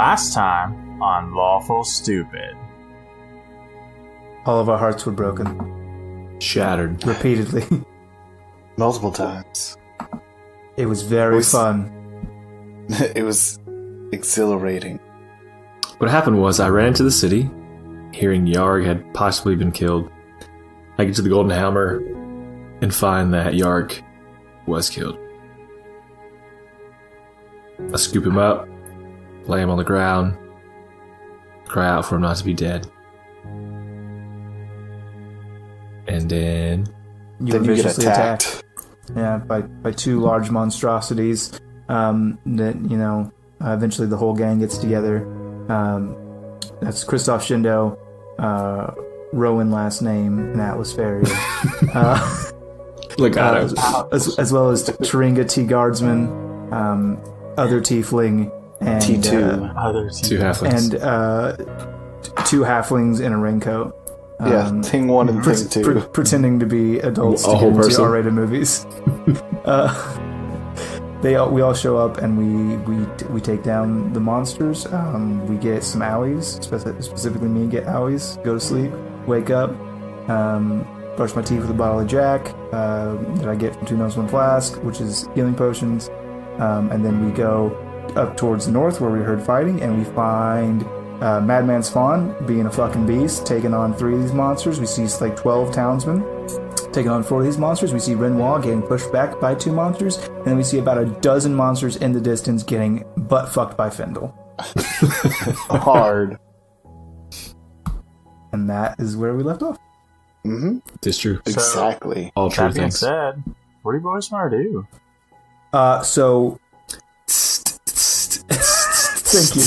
Last time on Lawful Stupid. All of our hearts were broken. Shattered. Repeatedly. Multiple times. It was very fun. It was exhilarating. What happened was I ran into the city, hearing Yarg had possibly been killed. I get to the Golden Hammer and find that Yarg was killed. I scoop him up, lay him on the ground, cry out for him not to be dead. And then You get viciously attacked. Yeah, by two large monstrosities. That eventually the whole gang gets together. That's Kristoff Shindo, Rowan last name, and Atlas Fairy. look at him. As well as Taringa T Guardsman, other Tiefling, and T2. Two halflings. And two halflings in a raincoat. Thing 1 and thing 2. Pretending to be adults A to whole get into person. R-rated movies. We all show up and we take down the monsters. We get some owies, specifically me get owies, go to sleep, wake up, brush my teeth with a bottle of Jack that I get from 2 Nose 1 Flask, which is healing potions, and then we go up towards the north where we heard fighting, and we find Madman Spawn being a fucking beast, taking on 3 of these monsters. We see like 12 townsmen taking on 4 of these monsters. We see Renoir getting pushed back by 2 monsters, and then we see about a dozen monsters in the distance getting butt fucked by Findahl. Hard. And that is where we left off. Mm-hmm. It's true. Exactly. All true That being things. said, what do you boys want to do? So thank you.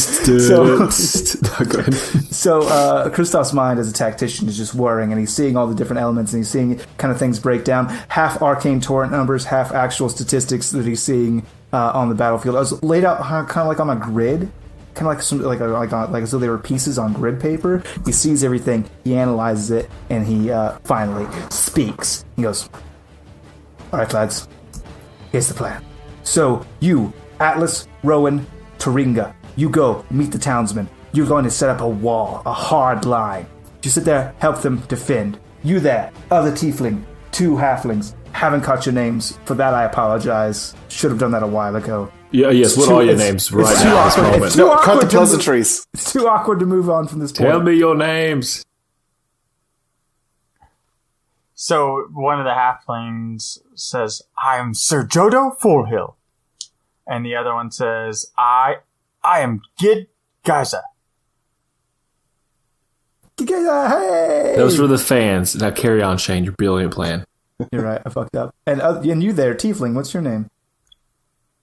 Go ahead. So Kristoff's mind as a tactician is just whirring, and he's seeing all the different elements, and he's seeing kind of things break down. Half arcane torrent numbers, half actual statistics that he's seeing on the battlefield. I was laid out kind of like on a grid, kind of like as though they were pieces on grid paper. He sees everything, he analyzes it, and he finally speaks. He goes, "All right, lads, here's the plan. So you, Atlas, Rowan, Taringa, you go meet the townsmen. You're going to set up a wall, a hard line. You sit there, help them defend. You there, other tiefling, 2 halflings. Haven't caught your names. For that, I apologize. Should have done that a while ago. Yeah, yes, what are your names right it's now too at this awkward. moment? It's too No, cut the awkward to move- pleasantries. It's too awkward to move on from this point. Tell me your names. So one of the halflings says, "I am Sir Jodo Fullhill," and the other one says, "I am Gid Geyser." Hey! Those were the fans. Now carry on, Shane. Your brilliant plan. You're right. I fucked up. And you there, tiefling. What's your name?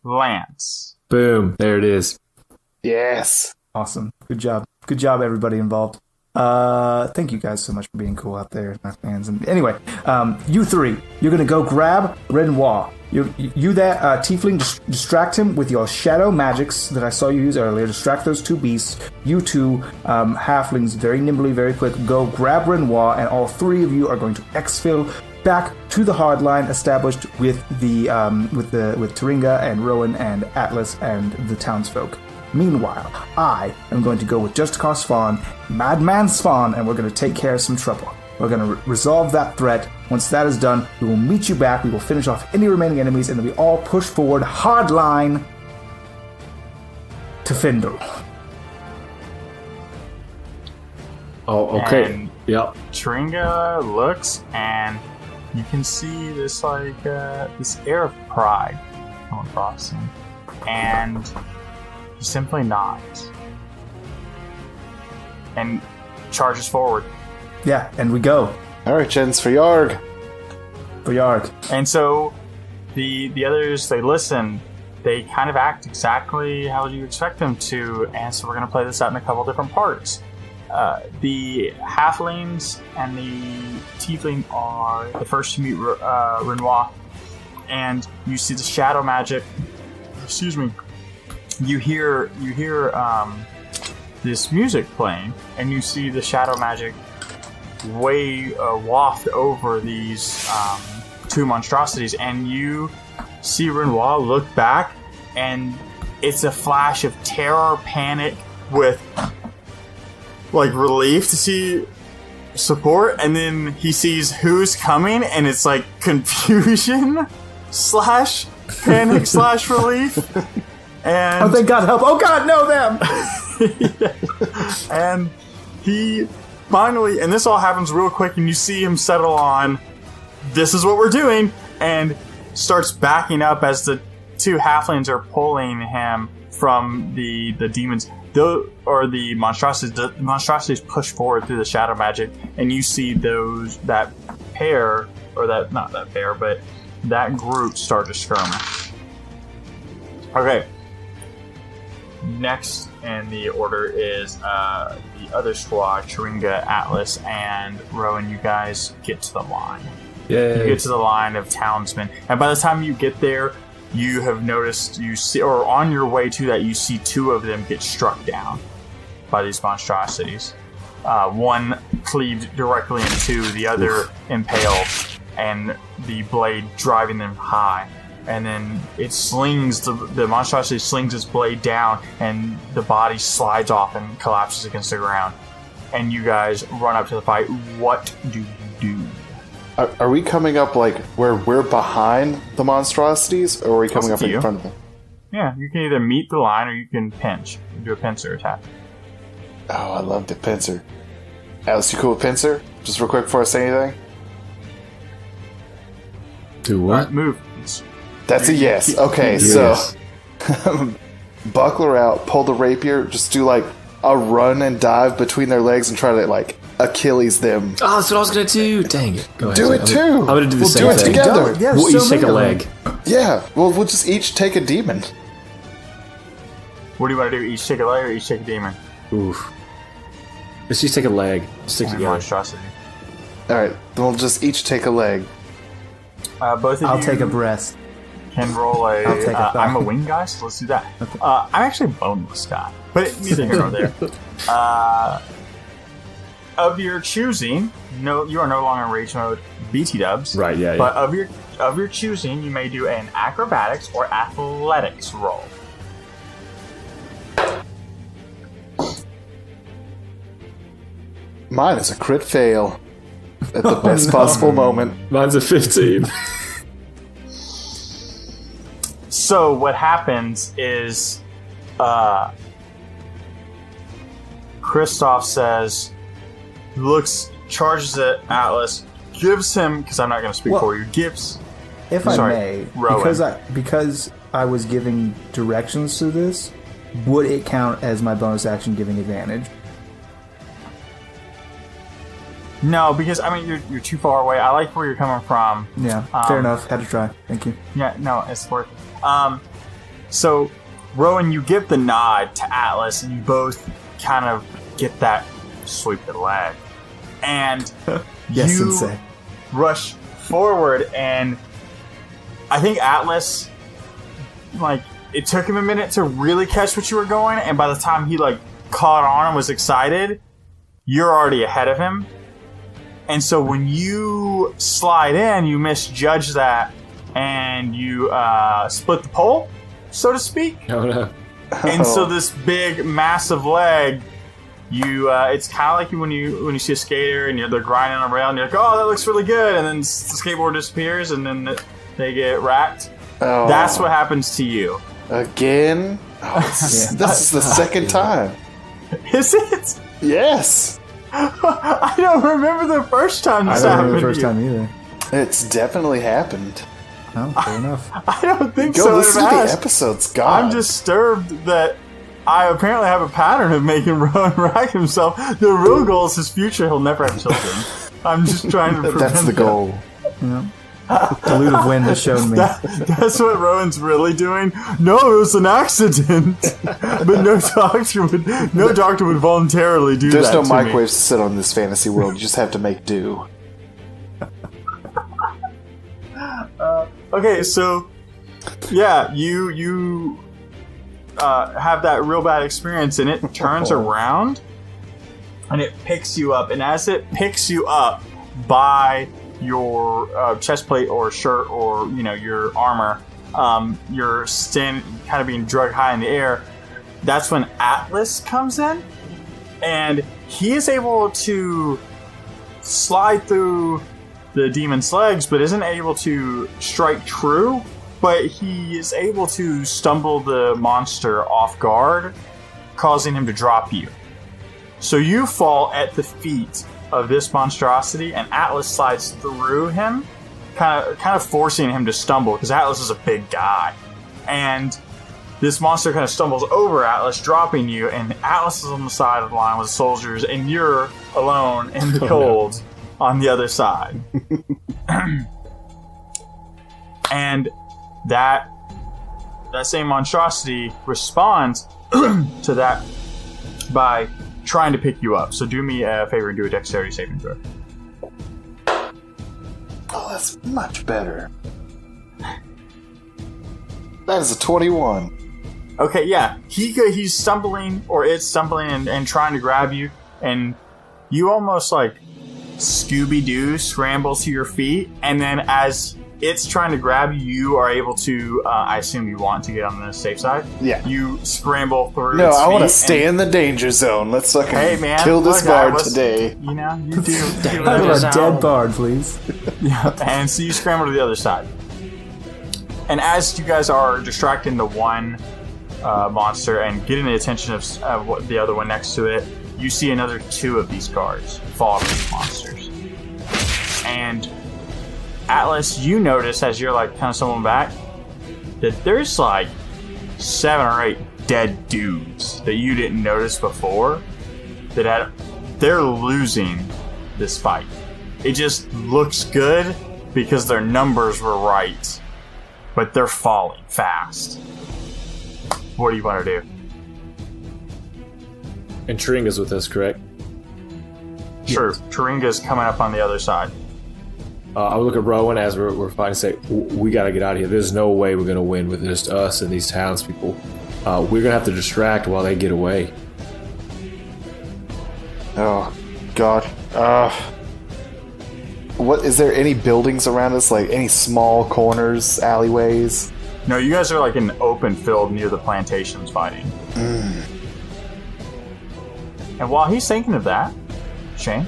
Lance. Boom. There it is. Yes. Awesome. Good job. Good job, everybody involved. Thank you guys so much for being cool out there, my fans. And anyway, you 3, you're gonna go grab Renoir. You that tiefling, distract him with your shadow magics that I saw you use earlier. Distract those 2 beasts. You 2 halflings, very nimbly, very quick, go grab Renoir, and all 3 of you are going to exfil back to the hard line established with with Taringa and Rowan and Atlas and the townsfolk. Meanwhile, I am going to go with Just Cause Spawn, Madman Spawn, and we're going to take care of some trouble. We're going to resolve that threat. Once that is done, we will meet you back. We will finish off any remaining enemies, and then we all push forward hardline to Findahl. Oh, okay. And Yep. Taringa looks, and you can see this this air of pride come across him, and he simply nods and charges forward. Yeah, and we go All right, gents, for Yarg. for Yarg. And so the others, they listen. They kind of act exactly how you expect them to, and so we're going to play this out in a couple different parts. The halflings and the tiefling are the first to meet Renoir, and you see the shadow magic. Excuse me. You hear this music playing, and you see the shadow magic waft over these 2 monstrosities, and you see Renoir look back, and it's a flash of terror, panic, with like relief to see support, and then he sees who's coming, and it's like confusion slash panic slash relief. And oh, thank God, help! Oh God, no, them! And he finally, and this all happens real quick, and you see him settle on, this is what we're doing, and starts backing up as the two halflings are pulling him from the demons. Or the monstrosities. The monstrosities push forward through the shadow magic, and you see that pair, or that not that pair, but that group start to skirmish. Okay. Next in the order is the other squad, Chiringa, Atlas, and Rowan. You guys get to the line. Yeah. You get to the line of townsmen, and by the time you get there, you have noticed, you see, or on your way to that, you see two of them get struck down by these monstrosities. One cleaved directly in two, the other impaled, and the blade driving them high. And then it slings, the monstrosity slings its blade down, and the body slides off and collapses against the ground. And you guys run up to the fight. What do you do? Are we coming up like where we're behind the monstrosities, or are we coming up in front of them? Yeah, you can either meet the line or you can pinch. Do a pincer attack. Oh, I love the pincer. Alice, you cool with pincer? Just real quick before I say anything. Do what? Move. That's a yes. Okay, yes. So buckler out, pull the rapier, just do like a run and dive between their legs and try to like Achilles them. Oh, that's what I was gonna do. Dang it! Go ahead. Do it too. I'm gonna do the we'll same do it thing. together. Yeah, We'll so each take a many leg. Yeah. Well, we'll just each take a demon. What do you want to do? Each take a leg or each take a demon? Oof. Let's just take a leg. Stick together. Monstrosity. All right. Then we'll just each take a leg. Both of I'll you take a breast. can roll a. I'll take a thigh. I'm a wing guy, so let's do that. I'm actually a boneless guy, but neither here nor there. Of your choosing, no, you are no longer in rage mode. BT dubs, Right, yeah. But of your choosing, you may do an acrobatics or athletics roll. Mine is a crit fail at the best possible moment. Mine's a 15. So what happens is, Kristoff says, charges at Atlas, gives him, because I'm not going to speak for you, gives. If Sorry, I may, Rowan. because I was giving directions to this, would it count as my bonus action giving advantage? No, because I mean you're too far away. I like where you're coming from. Yeah, fair enough. Had to try. Thank you. Yeah, no, it's worth. So Rowan, you give the nod to Atlas, and you both kind of get that sweep the leg, and Yes, you Sensei. rush forward, and I think Atlas, like, it took him a minute to really catch what you were going, and by the time he like caught on and was excited, you're already ahead of him. And so when you slide in, you misjudge that, and you split the pole, so to speak. Oh, no. And so this big, massive leg, it's kind of like when you see a skater and they're grinding on a rail, and you're like, oh, that looks really good, and then the skateboard disappears, and then they get racked. Oh. That's what happens to you. Again? Oh, this is the second time. Is it? Yes. I don't remember the first time I this don't happened. remember the first to you. time either. It's definitely happened. No, fair enough. I don't think Go so. listen It to the has. episodes, God. I'm disturbed that I apparently have a pattern of making Rowan rack himself. The real goal is his future. He'll never have children. I'm just trying to prevent That's the that. goal. Dilutive wind has shown me. That's what Rowan's really doing. No, it was an accident. But no doctor would voluntarily do There's that no to microwaves to sit on this fantasy world. You just have to make do. Okay, so yeah, you have that real bad experience, and it turns around and it picks you up. And as it picks you up by your chest plate or shirt or your armor, you're kind of being dragged high in the air. that's when Atlas comes in, and he is able to slide through the demon's legs, but isn't able to strike true. But he is able to stumble the monster off guard, causing him to drop you. So you fall at the feet of this monstrosity, and Atlas slides through him, kind of forcing him to stumble, because Atlas is a big guy. And this monster kind of stumbles over Atlas, dropping you, and Atlas is on the side of the line with the soldiers, and you're alone in the cold on the other side. And that same monstrosity responds to that by trying to pick you up. So do me a favor and do a dexterity saving throw. Oh, that's much better. That is a 21. Okay, yeah. He's stumbling, or it's stumbling and trying to grab you, and you almost like Scooby-Doo scramble to your feet, and then as it's trying to grab you, you are able to, I assume you want to get on the safe side? Yeah. You scramble through No, its I want to feet stay in the danger zone. Let's fucking kill this bard today. You know, you do. A dead bard, please. Yeah, and so you scramble to the other side. And as you guys are distracting the one monster and getting the attention of the other one next to it, you see another 2 of these guards fall off these monsters. And Atlas, you notice as you're like kind of stumbling back that there's like 7 or 8 dead dudes that you didn't notice before they're losing this fight. It just looks good because their numbers were right, but they're falling fast. What do you want to do? And Turinga's with us, correct? Sure. Turinga's coming up on the other side. I would look at Rowan as we're fighting and say, we got to get out of here. There's no way we're going to win with just us and these townspeople. We're going to have to distract while they get away. Oh, God. What, is there any buildings around us? Like any small corners, alleyways? No, you guys are like in an open field near the plantations fighting. And while he's thinking of that, Shane,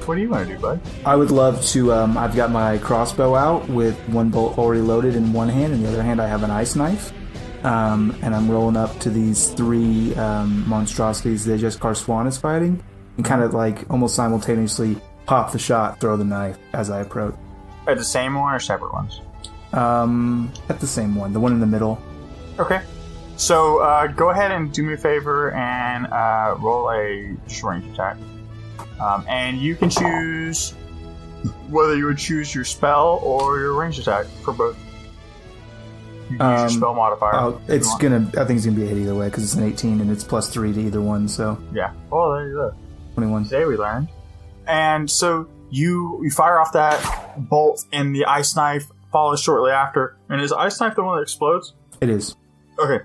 what do you want to do, bud? I would love to, I've got my crossbow out with one bolt already loaded in one hand, and the other hand I have an ice knife. And I'm rolling up to these 3 monstrosities that just Karswan is fighting, and kind of like almost simultaneously pop the shot, throw the knife as I approach. At the same one or separate ones? At the same one, the one in the middle. Okay. So go ahead and do me a favor and roll a range attack. And you can choose whether you would choose your spell or your range attack for both. You can use your spell modifier. I think it's gonna be a hit either way because it's an 18 and it's +3 to either one. So yeah. Oh, there you go. 21. Today we learned. And so you fire off that bolt, and the ice knife follows shortly after. And is ice knife the one that explodes? It is. Okay.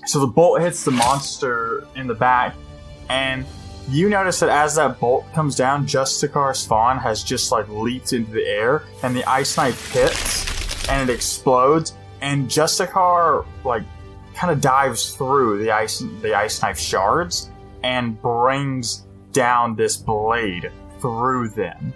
So the bolt hits the monster in the back, and you notice that as that bolt comes down, Justicar's Fawn has just like leaped into the air, and the ice knife hits, and it explodes, and Justicar like kind of dives through the ice knife shards and brings down this blade through them.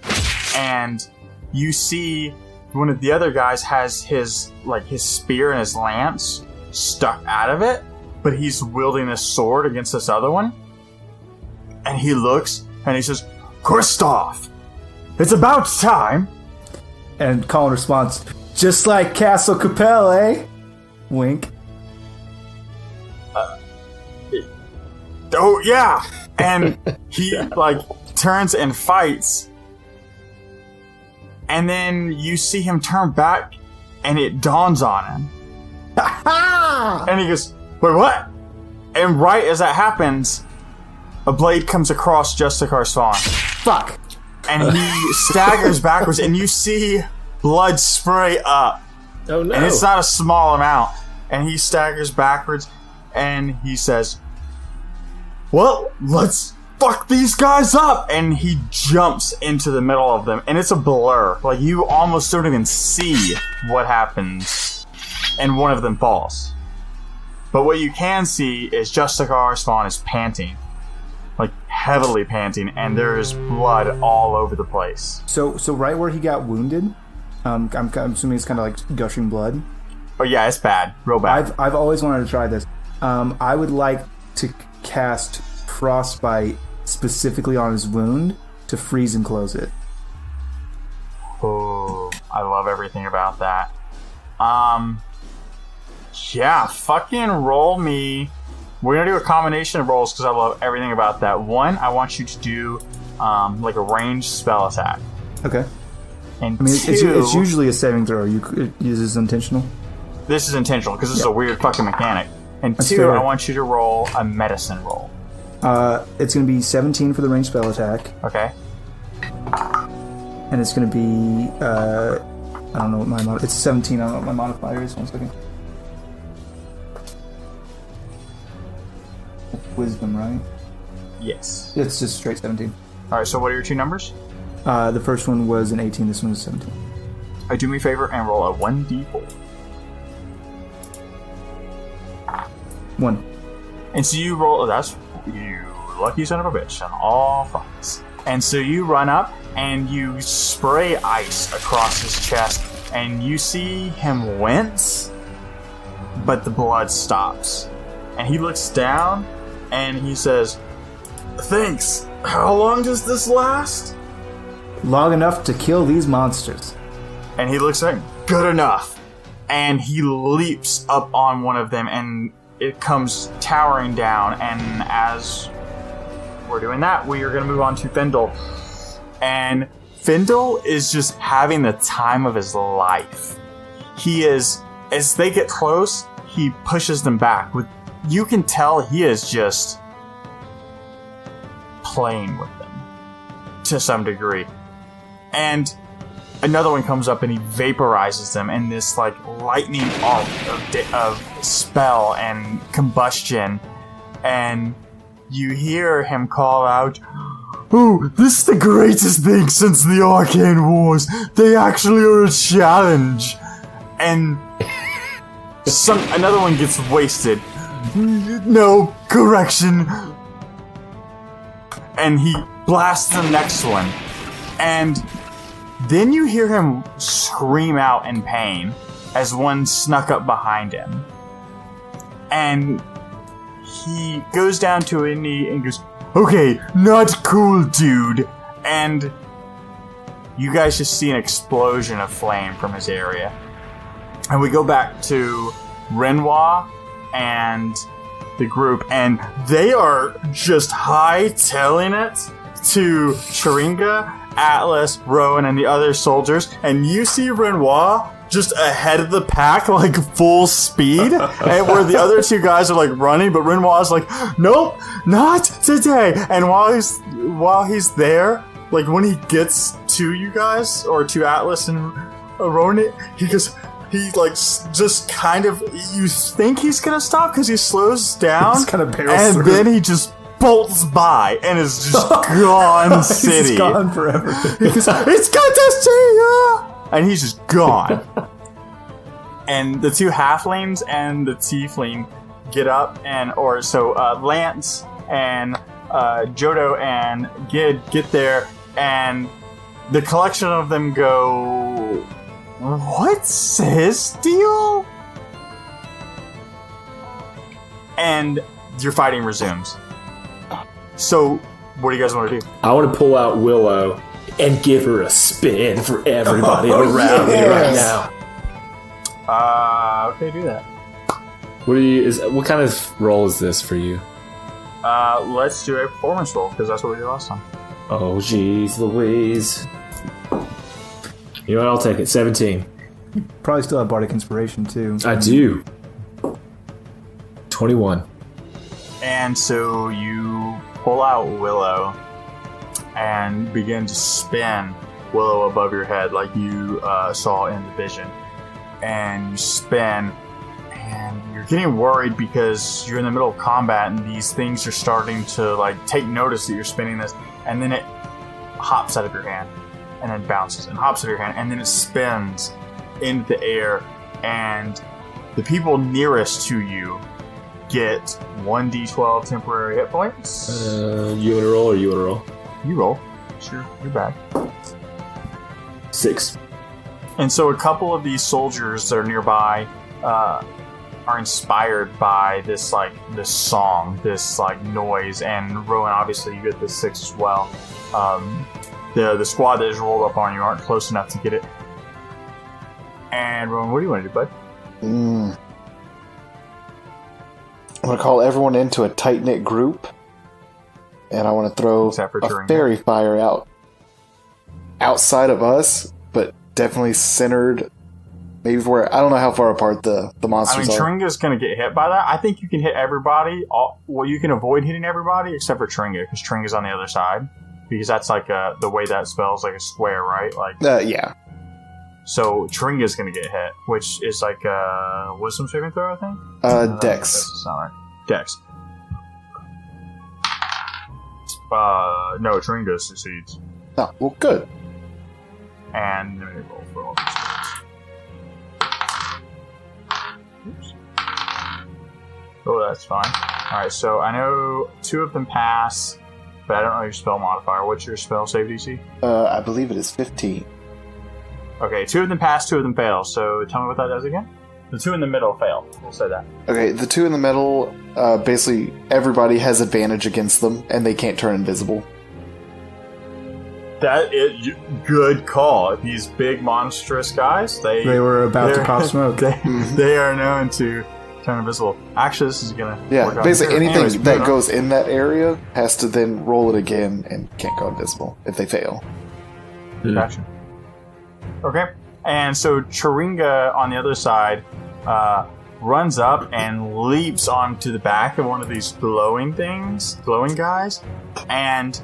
And you see one of the other guys has his spear and his lance stuck out of it, but he's wielding a sword against this other one. And he looks and he says, "Kristoff, it's about time." And Colin responds, "Just like Castle Capel, eh?" Wink. Oh yeah. And he turns and fights. And then you see him turn back, and it dawns on him. And he goes, "Wait, what?" And right as that happens, a blade comes across Justicar's Fawn. Fuck. And he staggers backwards, and you see blood spray up. Oh no. And it's not a small amount. And he staggers backwards, and he says, "Well, let's fuck these guys up." And he jumps into the middle of them, and it's a blur. Like, you almost don't even see what happens. And one of them falls. But what you can see is Justicar Spawn is panting. Like, heavily panting, and there's blood all over the place. So right where he got wounded, I'm assuming it's kind of like gushing blood. Oh yeah, it's bad. Real bad. I've always wanted to try this. I would like to cast Frostbite specifically on his wound to freeze and close it. Oh, I love everything about that. Yeah, fucking roll me. We're gonna do a combination of rolls because I love everything about that. One, I want you to do like a ranged spell attack. Okay. And I mean, two, it's usually a saving throw. Is this intentional? This is intentional because this is a weird fucking mechanic. And That's two, fair. I want you to roll a medicine roll. It's going to be 17 for the ranged spell attack, Okay. and it's going to be I don't know what my it's 17. I don't know what my modifier is. 1 second. Wisdom, right? Yes. It's just straight 17. All right. So what are your two numbers? The first one was an 18. This one was 17. Do me a favor and roll a 1d4. 1. And so you roll. That's you lucky son of a bitch on all fronts. And so you run up and you spray ice across his chest, and you see him wince, but the blood stops. And he looks down and he says, "Thanks. How long does this last?" Long enough to kill these monsters. And he looks like, "Good enough." And he leaps up on one of them, and it comes towering down. And as we're doing that, we are going to move on to Findahl. And Findahl is just having the time of his life. He is, as they get close, he pushes them back. You can tell he is just playing with them to some degree. And another one comes up and he vaporizes them in this like lightning arc of spell and combustion. And you hear him call out, "Oh, this is the greatest thing since the Arcane Wars. They actually are a challenge." And another one gets wasted. "No, correction." And he blasts the next one. And then you hear him scream out in pain as one snuck up behind him. And he goes down to a knee and goes, "Okay, not cool, dude." And you guys just see an explosion of flame from his area. And we go back to Renoir and the group, and they are just hightailing it to Sharinga, Atlas, Rowan, and the other soldiers. And you see Renoir just ahead of the pack, like full speed, and where the other two guys are like running, but Renoir's like, "Nope, not today." And while he's there, like when he gets to you guys or to Atlas and Rowan, he like just kind of, you think he's gonna stop because he slows down, He's kind of barrels and through. then he just bolts by and is just gone city. He's gone forever. He goes, "It's good to see you!" And he's just gone. And the two halflings and the tiefling get up, and Lance and Jodo and Gid get there, and the collection of them go, "What's his deal?" And your fighting resumes. So, what do you guys want to do? I want to pull out Willow and give her a spin for everybody around me right now. Okay, do that. What kind of role is this for you? Let's do a performance roll, because that's what we did last time. Oh, jeez Louise. You know what? I'll take it. 17. Probably still have Bardic Inspiration, too. I do. 21. And so you pull out Willow and begin to spin Willow above your head like you saw in the vision. And you spin, and you're getting worried because you're in the middle of combat and these things are starting to like take notice that you're spinning this, and then it hops out of your hand and then bounces and hops out of your hand, and then it spins into the air, and the people nearest to you get 1d12 temporary hit points. You want to roll or you want to roll? You roll. Sure, you're bad. 6. And so a couple of these soldiers that are nearby are inspired by this song, this noise, and Rowan, obviously you get this 6 as well. The squad that is rolled up on you aren't close enough to get it. And Rowan, what do you want to do, bud? I'm going to call everyone into a tight-knit group, and I want to throw a fairy fire out outside of us, but definitely centered, maybe where, I don't know how far apart the monsters are. Tringa's going to get hit by that. I think you can hit everybody. You can avoid hitting everybody except for Tringa, because Tringa's on the other side. Because that's the way that spell's like a square, right? Yeah. So Tringa's going to get hit, which is like a wisdom saving throw, I think? Dex. That's not right. Dex. No, Tringa succeeds. Oh, well, good. And let me roll for all these guys. Oops. Oh, that's fine. Alright, so I know 2 of them pass, but I don't know your spell modifier. What's your spell save DC? I believe it is 15. Okay, 2 of them pass, 2 of them fail. So tell me what that does again? The 2 in the middle fail. We'll say that. Okay, the 2 in the middle, basically everybody has advantage against them, and they can't turn invisible. That is good call. These big monstrous guys, they were about to pop smoke. They are known to turn invisible. Actually, this is gonna work out basically here. anything Anyways, that goes in that area has to then roll it again and can't go invisible if they fail. Gotcha. Okay, and so Chiringa on the other side runs up and leaps onto the back of one of these glowing guys, and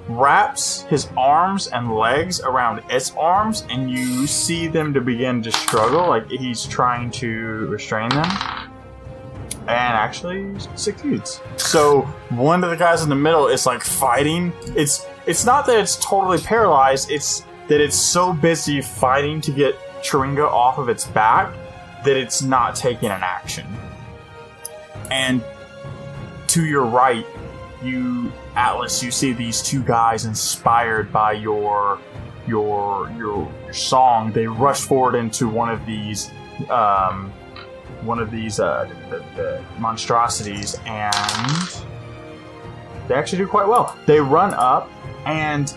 wraps his arms and legs around its arms, and you see them to begin to struggle, like he's trying to restrain them, and actually succeeds. So one of the guys in the middle is fighting. It's not that it's totally paralyzed, it's that it's so busy fighting to get Chiringa off of its back that it's not taking an action. And to your right, Atlas, you see these 2 guys inspired by your song. They rush forward into one of these monstrosities, and they actually do quite well. They run up and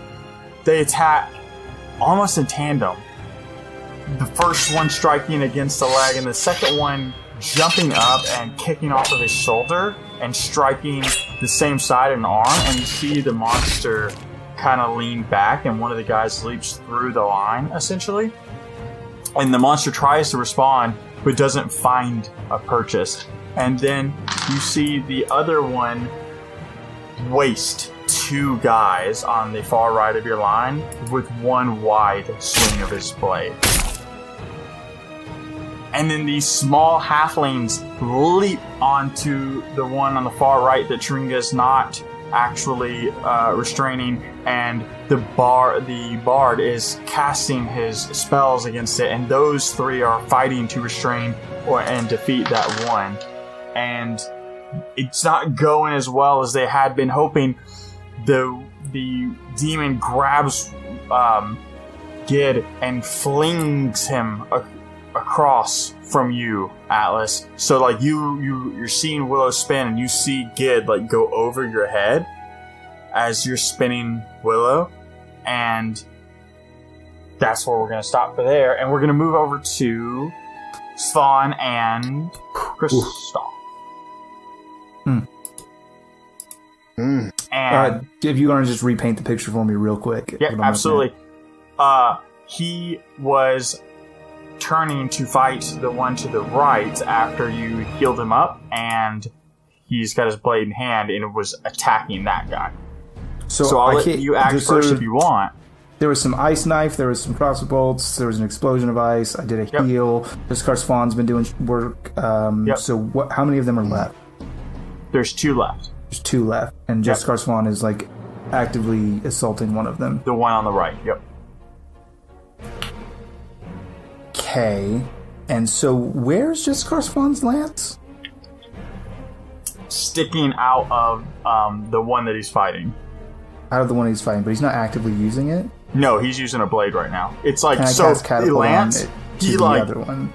they attack almost in tandem. The first one striking against the leg, and the second one jumping up and kicking off of his shoulder and striking the same side and arm, and you see the monster kind of lean back, and one of the guys leaps through the line, essentially. And the monster tries to respond, but doesn't find a purchase. And then you see the other one waste 2 guys on the far right of your line with 1 wide swing of his blade. And then these small halflings leap onto the one on the far right that Chiringa is not actually restraining, and the bard is casting his spells against it, and those 3 are fighting to restrain and defeat that one. And it's not going as well as they had been hoping. The demon grabs Gid and flings him across from you, Atlas. So you're seeing Willow spin, and you see Gid go over your head as you're spinning Willow, and that's where we're gonna stop for there, and we're gonna move over to Svan and Kristoff. And if you want to just repaint the picture for me real quick. Yeah, absolutely. He was turning to fight the one to the right after you healed him up, and he's got his blade in hand and was attacking that guy. So I'll let you act first if you want. There was some ice knife, there was some crossbow bolts, there was an explosion of ice, I did a heal. This Svan's been doing work. So how many of them are left? There's 2 left. There's 2 left, and Jessica Swan is actively assaulting one of them. The one on the right, yep. Okay, and so where's Jessica Swan's lance? sticking out of the one that he's fighting. Out of the one he's fighting, but he's not actively using it? No, he's using a blade right now. It's like, Can I so cast Catapult Lance, on it he to the like... other one?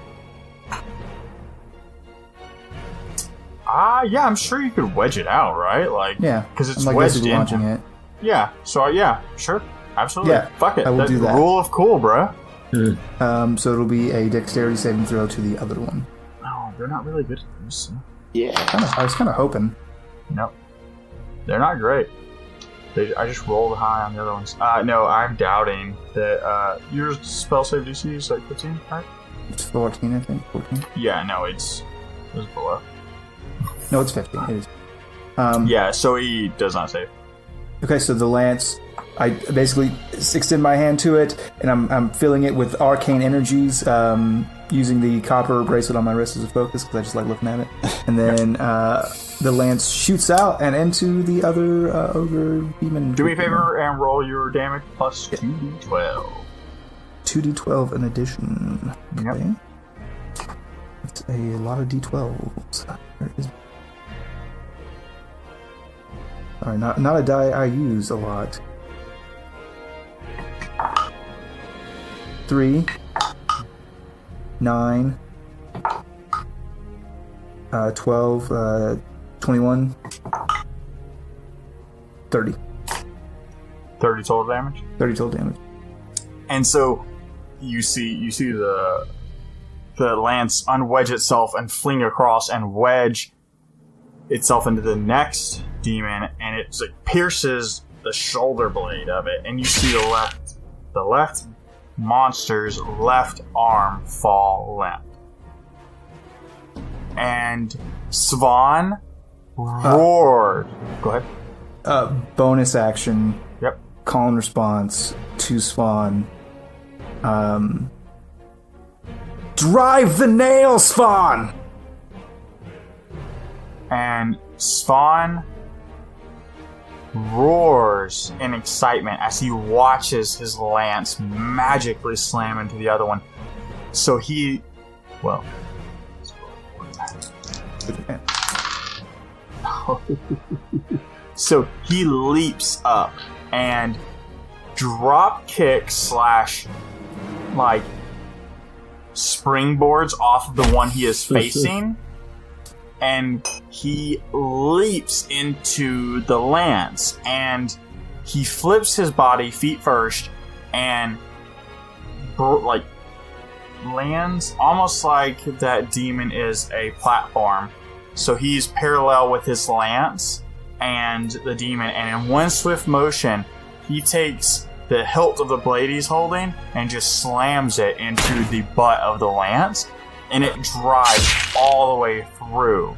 Yeah, I'm sure you could wedge it out, right? Like, yeah, because it's like wedged in. launching it. Yeah, so yeah, sure, absolutely. Yeah, fuck it. I will do that. Rule of cool, bro. So it'll be a dexterity saving throw to the other one. No, they're not really good at this. So. Yeah. I was kind of hoping. No, they're not great. I just rolled high on the other ones. No, I'm doubting that your spell save DC is like 15, right? It's 14, I think. 14. Yeah, no, it's below. No, it's 15. It is. Yeah, so he does not save. Okay, so the lance, I basically extend my hand to it, and I'm filling it with arcane energies, using the copper bracelet on my wrist as a focus, because I just like looking at it. And then the lance shoots out and into the other ogre demon. Do me a favor and roll your damage plus 2d12. 2d12 in addition. Okay. Yep. That's a lot of d12s. Where is... Sorry, not a die I use a lot. 3, 9, 12, 21, 30. 30 total damage? 30 total damage. And so you see the lance unwedge itself and fling across and wedge itself into the next demon, and it like pierces the shoulder blade of it, and you see the left monster's left arm fall limp. And Svan roared. Go ahead. Bonus action. Yep. Call and response to Svan. Drive the nail, Svan! And Svan roars in excitement as he watches his lance magically slam into the other one. So he... Well... So he leaps up and drop kick / like springboards off of the one he is facing, and he leaps into the lance, and he flips his body feet first and like lands almost like that demon is a platform. So he's parallel with his lance and the demon, and in one swift motion he takes the hilt of the blade he's holding and just slams it into the butt of the lance, and it drives all the way through,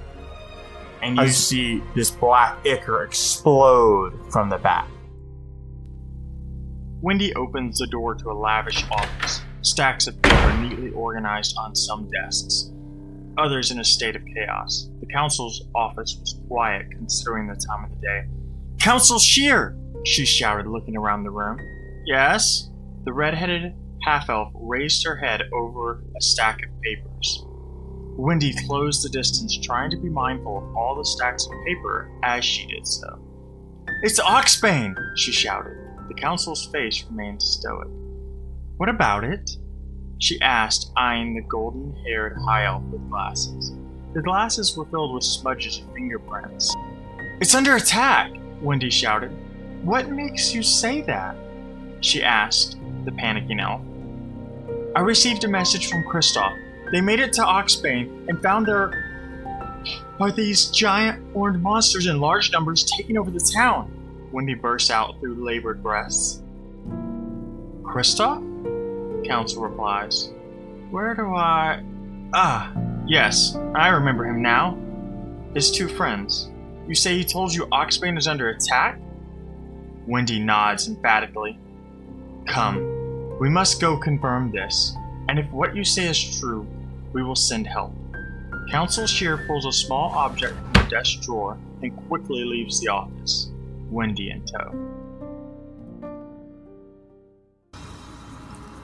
and you see this black ichor explode from the back. Wendy opens the door to a lavish office, stacks of paper neatly organized on some desks, others in a state of chaos. The council's office was quiet considering the time of the day. "Council Shear!" she shouted, looking around the room. "Yes?" The red-headed half-elf raised her head over a stack of papers. Wendy closed the distance, trying to be mindful of all the stacks of paper as she did so. "It's Oxbane!" she shouted. The council's face remained stoic. "What about it?" she asked, eyeing the golden-haired high elf with glasses. The glasses were filled with smudges of fingerprints. "It's under attack!" Wendy shouted. "What makes you say that?" she asked the panicking elf. "I received a message from Kristoff. They made it to Oxbane and found there are these giant horned monsters in large numbers taking over the town." Wendy burst out through labored breaths. "Kristoff?" Council replies. "Where do I... Ah, yes, I remember him now. His two friends. You say he told you Oxbane is under attack?" Wendy nods emphatically. "Come, we must go confirm this, and if what you say is true, we will send help." Council Shear pulls a small object from the desk drawer and quickly leaves the office, Wendy in tow.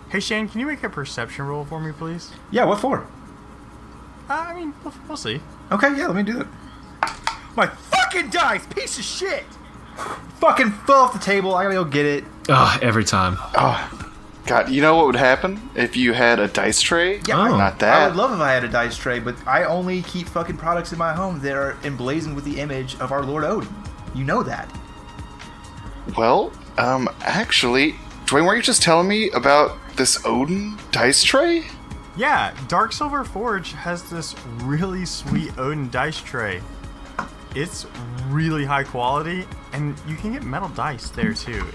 Hey Shane, can you make a perception roll for me, please? Yeah, what for? I mean, we'll see. Okay, yeah, let me do that. My fucking dice, piece of shit! Fucking fell off the table. I gotta go get it. Every time. Oh, God. You know what would happen if you had a dice tray? Yeah, Not that. I would love if I had a dice tray, but I only keep fucking products in my home that are emblazoned with the image of our Lord Odin. You know that. Well, actually, Dwayne, weren't you just telling me about this Odin dice tray? Yeah, Darksilver Forge has this really sweet Odin dice tray. It's really high quality, and you can get metal dice there too.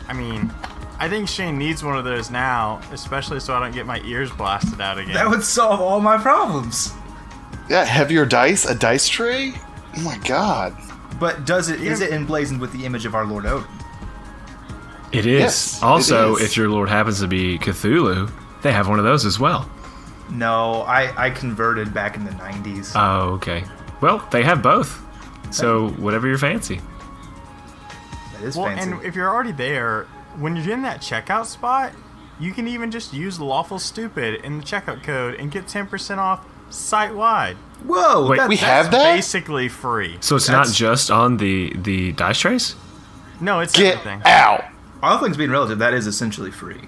I think Shane needs one of those now, especially so I don't get my ears blasted out again. That would solve all my problems. Yeah, heavier dice, a dice tray? Oh my God. But is it emblazoned with the image of our Lord Odin? It is. Yes, also, it is. if your lord happens to be Cthulhu, they have one of those as well. No, I converted back in the 90s. Oh, okay. Well, they have both. So, whatever your fancy. That is well, fancy. and if you're already there, when you're in that checkout spot, you can even just use Lawful Stupid in the checkout code and get 10% off site-wide. Whoa! Wait, we have that? Basically free. So it's not just on the dice trays? No, it's Get everything. out. All things being relative, that is essentially free.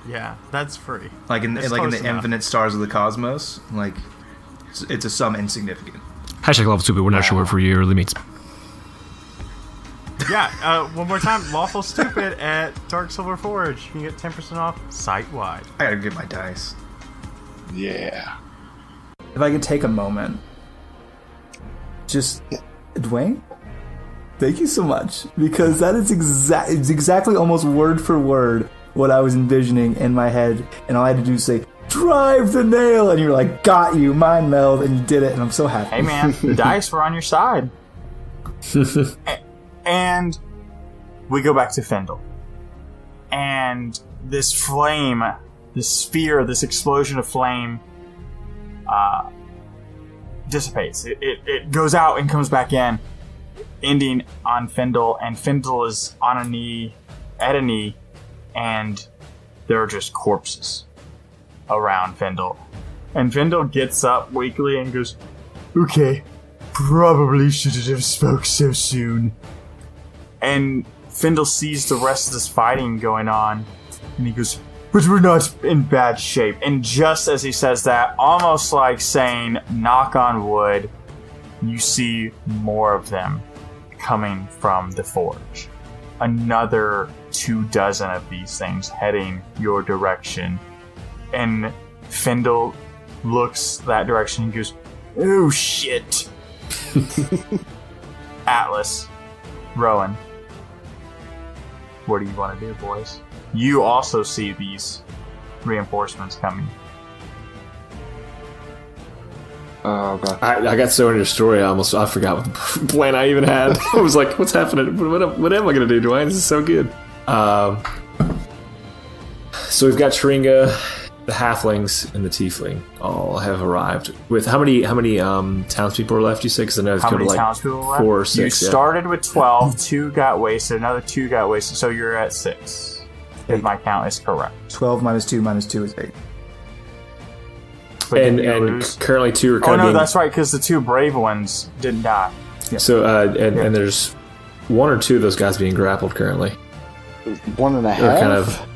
Yeah, that's free. Like in It's the close enough. infinite stars of the cosmos, like it's a sum insignificant. Hashtag Lawful Stupid, we're not sure what for you really means. Yeah, one more time, Lawful Stupid at Darksilver Forge. You can get 10% off site-wide. I gotta get my dice. Yeah. If I could take a moment, just Dwayne, thank you so much, because that is exactly almost word for word what I was envisioning in my head, and all I had to do is say, drive the nail, and you're like, got you, mind meld, and you did it, and I'm so happy. Hey man, the dice were on your side. And we go back to Findahl. And this flame, this sphere, this explosion of flame dissipates. It goes out and comes back in, ending on Findahl, and Findahl is on a knee, and there are just corpses around Findahl. And Findahl gets up weakly and goes, okay, probably shouldn't have spoke so soon. And Findahl sees the rest of this fighting going on, and he goes, but we're not in bad shape. And just as he says that, almost like saying, knock on wood, you see more of them coming from the forge. Another 24 of these things heading your direction. And Findahl looks that direction and goes, oh shit. Atlas, Rowan, what do you want to do, boys? You also see these reinforcements coming. Oh, God. I got so into your story, I forgot what the plan I even had. I was like, what's happening? What am I going to do, Dwayne? This is so good. So we've got Tringa, the halflings, and the tiefling all have arrived. With how many townspeople are left, you say? Because I know there's How many like townspeople left? 4 or 6. You started with 12, 2 got wasted, another 2 got wasted, so you're at 6. If my count is correct. 12 minus 2 is 8. But And you lose. currently 2 are Oh kind no, of that's right, because the 2 brave ones didn't die. So, and there's 1 or 2 of those guys being grappled currently. 1.5? They're kind of...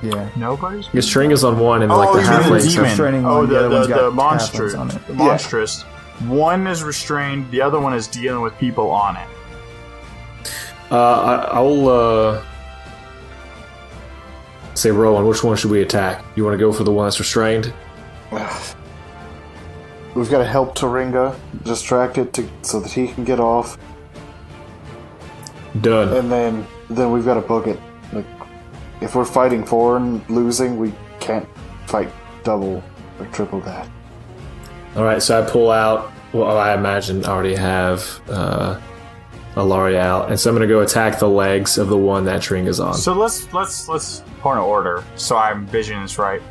Yeah. Nobody's. Because Tringa's on 1 and Oh, like the you mean the halflings. demon. restraining Oh, one, the other one's the got monstrous. halflings on it. The monstrous. One is restrained, the other one is dealing with people on it. I'll say, Rowan, which one should we attack? You want to go for the one that's restrained? We've got to help Taringa, distract it so that he can get off, Done. and then we've got to book it. Like, if we're fighting 4 and losing, we can't fight double or triple that. All right, so I pull out. Well, I imagine I already have Alaria out, and so I'm going to go attack the legs of the one that Tringa's on. So let's point of order. So I'm visioning this right.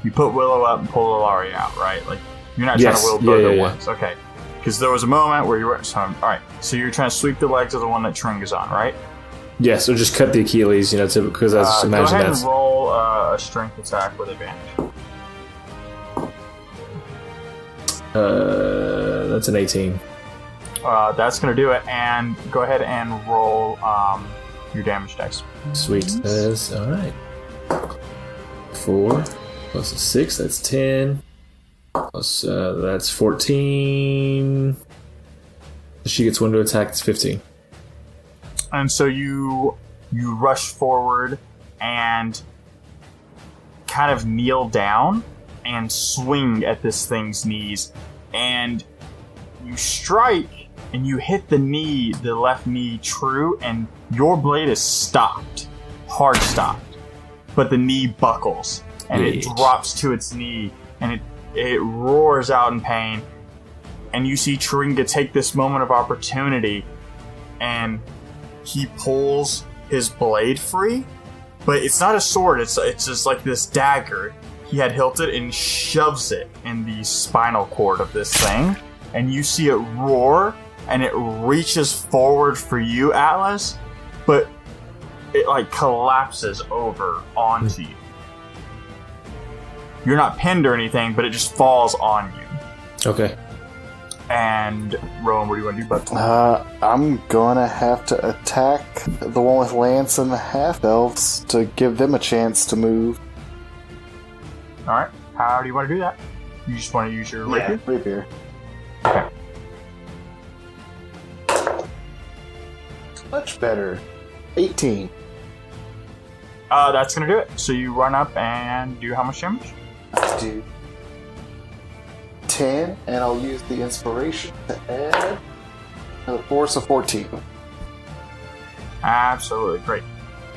You put Willow up and pull Ilaria out, right? Like you're not Yes. trying to will both Yeah, at yeah, once, okay? Because there was a moment where you were. So all right. So you're trying to sweep the legs of the one that Tringa's on, right? Yeah, so just cut the Achilles, because I just Go imagine ahead that's. and roll a strength attack with advantage. That's an 18. That's going to do it. And go ahead and roll your damage dice. Sweet. That's all right. 4 plus a 6, that's 10. Plus that's 14. She gets one to attack. It's 15. And so you rush forward and kind of kneel down and swing at this thing's knees, and you strike and you hit the left knee true, and your blade is stopped, hard stopped, but the knee buckles and it drops to its knee and it roars out in pain. And you see Tringa take this moment of opportunity and he pulls his blade free, but it's not a sword, it's just like this dagger he had hilted, and shoves it in the spinal cord of this thing. And you see it roar, and it reaches forward for you, Atlas, but it like collapses over onto you. You're not pinned or anything, but it just falls on you. Okay. And Rowan, what do you want to do, bud? I'm gonna have to attack the one with Lance and the half-elves to give them a chance to move. Alright, how do you want to do that? You just want to use your rapier? Rapier. Okay. Much better. 18. That's gonna do it. So you run up and do how much damage? I do 10, and I'll use the inspiration to add a force of 14. Absolutely, great.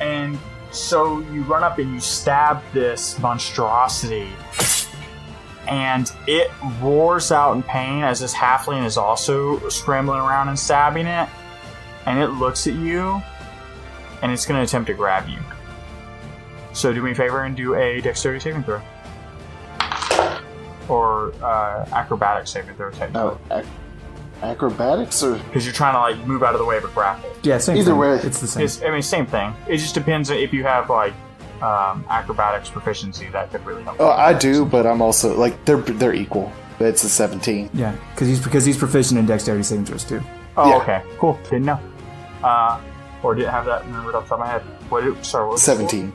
And so you run up and you stab this monstrosity, and it roars out in pain as this halfling is also scrambling around and stabbing it, and it looks at you, and it's going to attempt to grab you. So do me a favor and do a dexterity saving throw. Or acrobatics saving throw, technically. Oh, acrobatics or... Because you're trying to like move out of the way of a grapple. Yeah, same Either thing. way. It's the same. Same thing. It just depends if you have like acrobatics proficiency. That could really help. Oh, I do, but I'm also like they're equal. It's a 17. Yeah, because he's proficient in dexterity saving throws too. Oh, Yeah. okay, cool. Didn't know. Or didn't have that remembered off the top of my head. What was 17.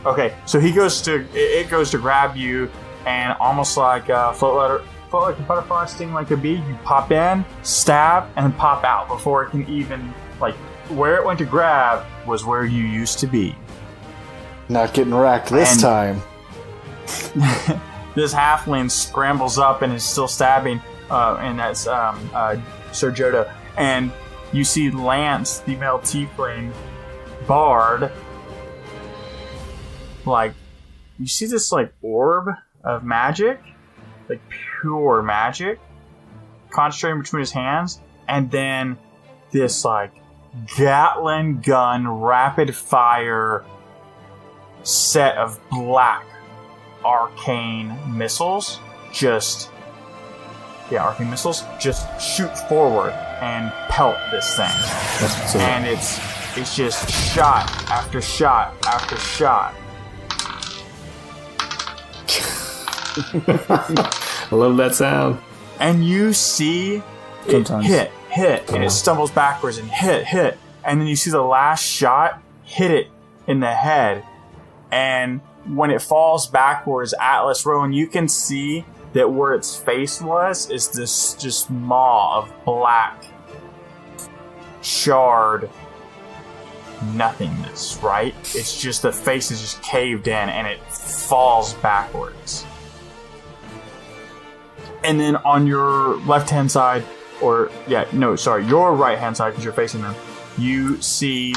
Okay, so it goes to grab you, and almost like float like a butterfly, sting like a bee. You pop in, stab, and then pop out before it can even like where it went to grab was where you used to be. Not getting racked this time. This halfling scrambles up and is still stabbing, and that's Sir Jodo. And you see Lance, the male tiefling bard, like, you see this, like, orb of magic, like, pure magic, concentrating between his hands, and then this, like, Gatling gun rapid-fire set of black arcane missiles arcane missiles just shoot forward and pelt this thing. And it's just shot after shot after shot. I love that sound. And you see it hit, and it stumbles backwards and hit, and then you see the last shot hit it in the head. And when it falls backwards, Atlas, Rowan, you can see that where its face was is this just maw of black, charred nothingness, right? It's just the face is just caved in and it falls backwards. And then on your left-hand side, your right-hand side, because you're facing them, you see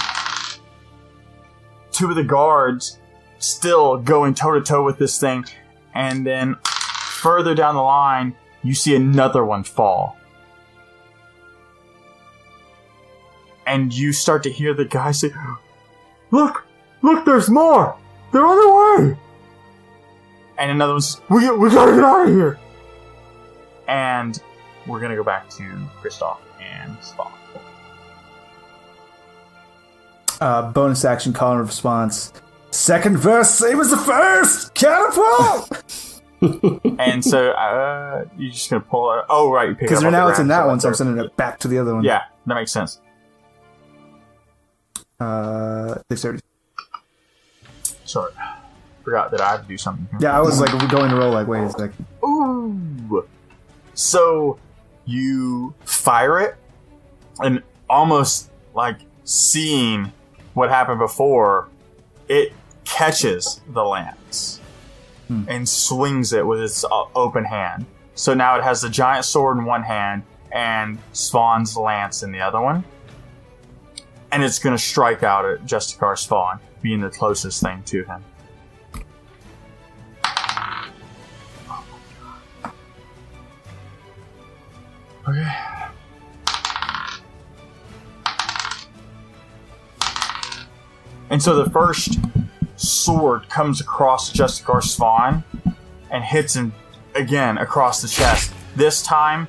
two of the guards still going toe-to-toe with this thing, and then further down the line, you see another one fall. And you start to hear the guy say, Look, there's more! They're on their way! And another one says, We gotta get out of here! And we're gonna go back to Kristoff and Spock. Bonus action, call and response. Second verse, same as the first! Catapult! And so you're just going to pull it. Oh, right. You pick it up. Because now it's in that one, so I'm sending it back to the other one. Yeah, that makes sense. Dexterity. Sorry. Forgot that I have to do something here. Yeah, I was like going to roll like, wait a second. Ooh. So you fire it, and almost like seeing what happened before, it catches the lance and swings it with its open hand. So now it has the giant sword in one hand and Spawn's lance in the other one. And it's going to strike out at Justicar Spawn, being the closest thing to him. Okay. And so the first sword comes across Justicar Spawn and hits him again across the chest. This time,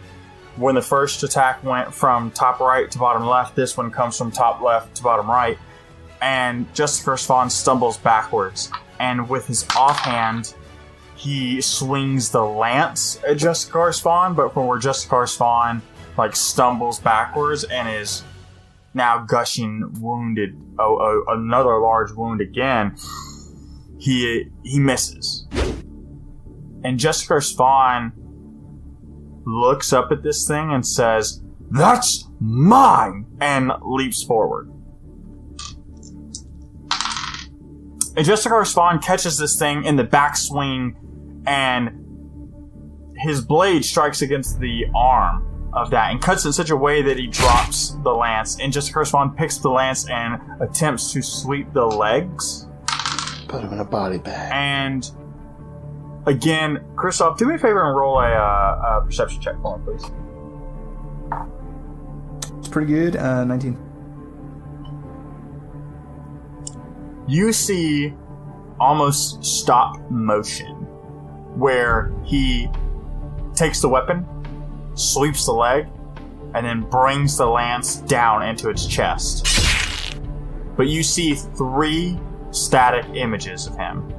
when the first attack went from top right to bottom left, this one comes from top left to bottom right. And Justicar Spawn stumbles backwards. And with his offhand, he swings the lance at Justicar Spawn, but from where Justicar Spawn like stumbles backwards and is now gushing wounded, another large wound again, he misses. And Justicar Spawn looks up at this thing and says, "That's mine!" and leaps forward. And Justicar Spawn catches this thing in the backswing, and his blade strikes against the arm of that and cuts in such a way that he drops the lance. And Justicar Spawn picks the lance and attempts to sweep the legs. Put him in a body bag. And again, Kristoff, do me a favor and roll a perception check for him, please. It's pretty good. 19. You see almost stop motion where he takes the weapon, sweeps the leg, and then brings the lance down into its chest. But you see 3 static images of him.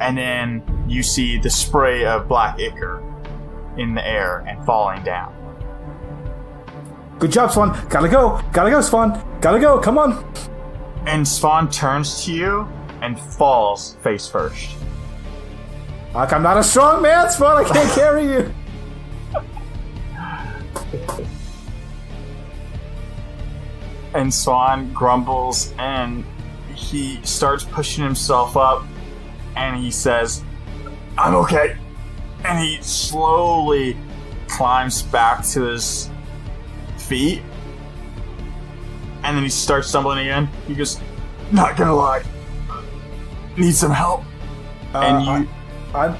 And then you see the spray of black ichor in the air and falling down. Good job, Swan. Gotta go, Swan. Gotta go, come on. And Swan turns to you and falls face first. Like, I'm not a strong man, Swan. I can't carry you. And Swan grumbles and he starts pushing himself up and he says, "I'm okay." And he slowly climbs back to his feet. And then he starts stumbling again. He goes, "Not gonna lie, need some help." And God,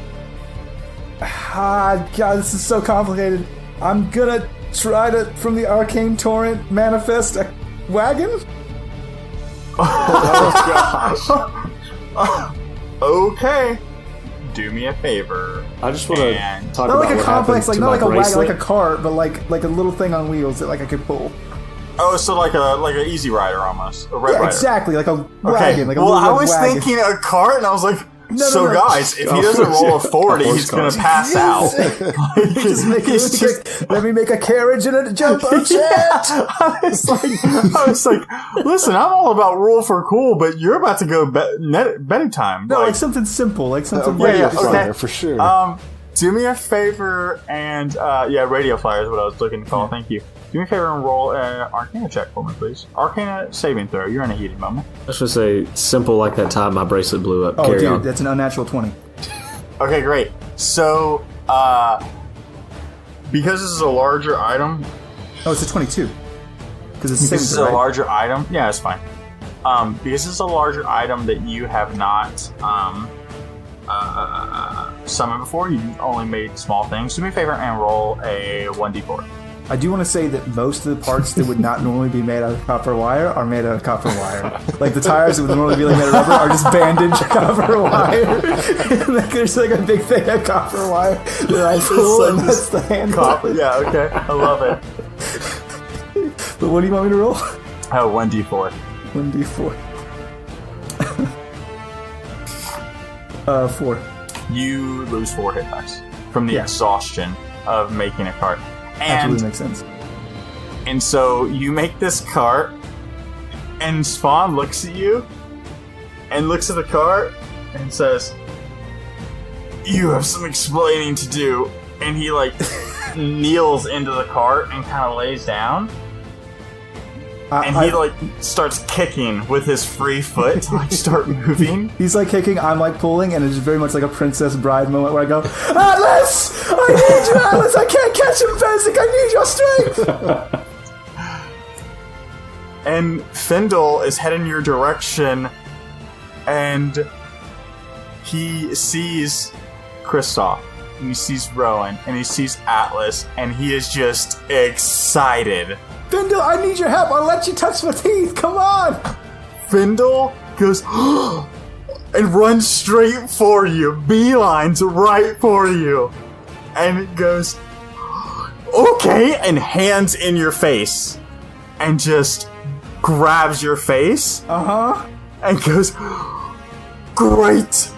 this is so complicated. I'm gonna try to, from the arcane torrent, manifest a wagon? Oh gosh. Okay. Do me a favor. I just want to talk not about like a what complex, happened like to not my like a wagon, bracelet. like a cart, but like a little thing on wheels that like I could pull. Oh, so like an Easy Rider almost, a Red Rider. Exactly, like a Okay. wagon. Like a Well, little I was wagon. thinking a cart, and I was like, No. guys, if he doesn't roll a 40, he's gonna pass out. Just make He's it, let me make a carriage and a jump on shit. I was like, listen, I'm all about roll for cool, but you're about to go betting time. No, like something simple, like something radio okay. Flyer, for sure. Do me a favor and radio flyer is what I was looking to call. Thank you. Do me a favor and roll an Arcana check for me, please. Arcana saving throw. You're in a heated moment. I was going to say, simple like that time my bracelet blew up. Oh, Carry dude, on. that's an unnatural 20. Okay, great. So, because this is a larger item... Oh, it's a 22. Because it's This is saving a throw, right? larger item. Yeah, it's fine. Because this is a larger item that you have not summoned before. You only made small things. Do me a favor and roll a 1d4. I do want to say that most of the parts that would not normally be made out of copper wire are made out of copper wire. Like the tires that would normally be like made out of rubber are just bandaged copper wire. And like, there's like a big thing of copper wire that I pull, and that's the handle. Copper. Yeah, okay. I love it. But what do you want me to roll? Oh, 1d4. 1d4. 4. you lose 4 hit dice from the exhaustion of making a cart. Absolutely makes sense. And so you make this cart, and Spawn looks at you, and looks at the cart, and says, "You have some explaining to do." And he, like, kneels into the cart and kind of lays down. And he, like, starts kicking with his free foot to, like, start moving. He's, like, kicking, I'm, like, pulling, and it's very much like a Princess Bride moment where I go, Atlas! I need you, Atlas! I can't catch him, Fezzik! I need your strength! And Findahl is heading your direction, and he sees Kristoff, and he sees Rowan, and he sees Atlas, and he is just excited. Findahl, I need your help. I'll let you touch my teeth. Come on. Findahl goes and runs straight for you. Beelines right for you. And it goes, okay, and hands in your face. And just grabs your face. Uh-huh. And goes, great.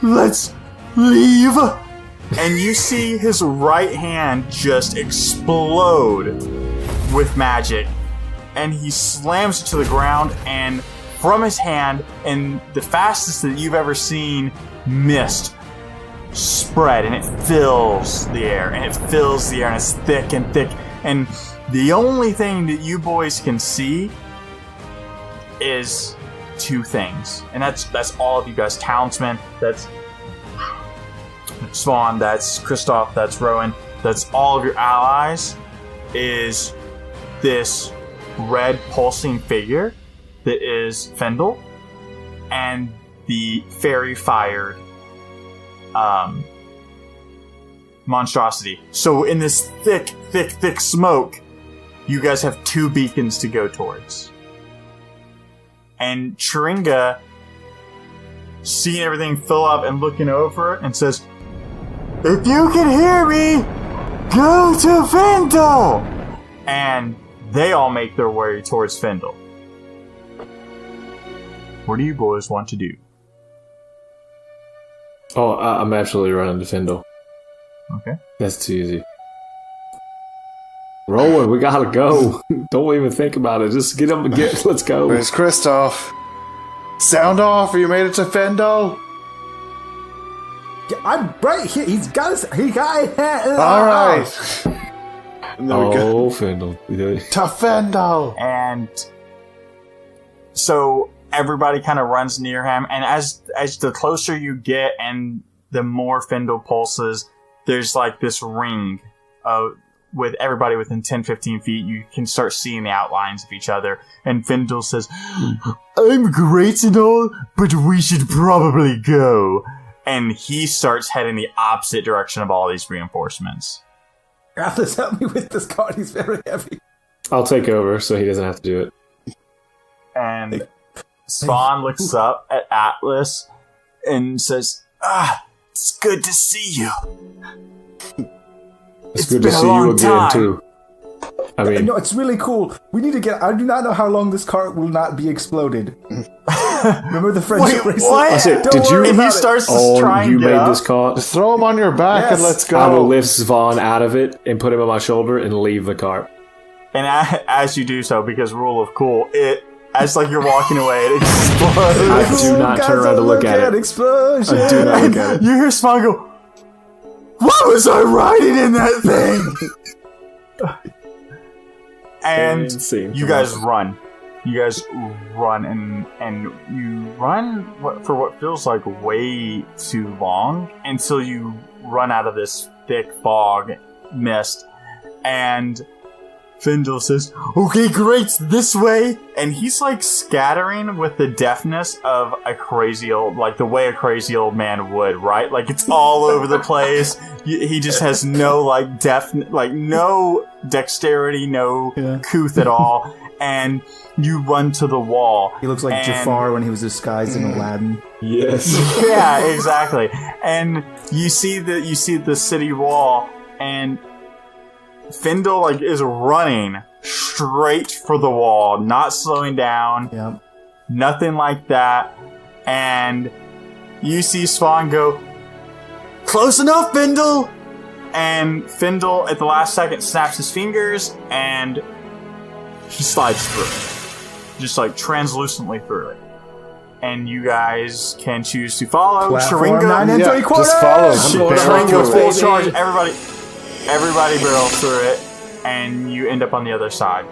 Let's leave. And you see his right hand just explode with magic, and he slams it to the ground, and from his hand, in the fastest that you've ever seen, mist spread, and it fills the air, and it's thick and thick, and the only thing that you boys can see is 2 things, and that's all of you guys, townsmen, that's Swan, that's Kristoff, that's Rowan, that's all of your allies, is this red pulsing figure that is Findahl, and the fairy-fired monstrosity. So in this thick smoke, you guys have 2 beacons to go towards. And Chiringa, seeing everything fill up and looking over, and says, "If you can hear me, go to Findahl!" And they all make their way towards Findahl. What do you boys want to do? Oh, I'm absolutely running to Findahl. Okay. That's too easy. Rowan, we gotta go. Don't even think about it. Just let's go. Where's Kristoff? Sound off, you made it to Findahl? Yeah, I'm right here. He got it. Alright. Oh, Findahl. To Findahl. And so everybody kind of runs near him, and as the closer you get and the more Findahl pulses, there's like this ring with everybody within 10-15 feet. You can start seeing the outlines of each other, and Findahl says, "I'm great and all, but we should probably go." And he starts heading the opposite direction of all these reinforcements. Atlas, help me with this card. He's very heavy. I'll take over so he doesn't have to do it. And Spawn looks up at Atlas and says, "It's good to see you. It's good to see you again, too." I mean, no, it's really cool. We need to get. I do not know how long this cart will not be exploded. Remember the friendship bracelet? What? I said, Don't did you? worry And about he it. starts to try and you get made up. this cart. Just throw him on your back Yes. and let's go. I will lift Svon out of it and put him on my shoulder and leave the cart. And as you do so, because rule of cool, as like you're walking away, it explodes. I do not turn around to look at it. Explosion. I do not look at it. You hear Spawn go, "What was I riding in that thing?" And Insane. you guys run. You guys run, and you run for what feels like way too long until you run out of this thick fog mist. And Findahl says, "Okay, great, this way." And he's like scattering with the deftness of a crazy old, like the way a crazy old man would, right? Like it's all over the place. He just has no no dexterity, no couth at all. And you run to the wall. He looks like Jafar when he was disguised in Aladdin. Yes. Yeah, exactly. And you see the city wall, and Findahl is running straight for the wall, not slowing down. Yep. Nothing like that. And you see Swan go, close enough, Findahl! And Findahl, at the last second, snaps his fingers, and he slides through it. Just like translucently through it. And you guys can choose to follow. Platform 9 and 3/4. Just follow. Sharinga full charge. Everybody barrels through it, and you end up on the other side.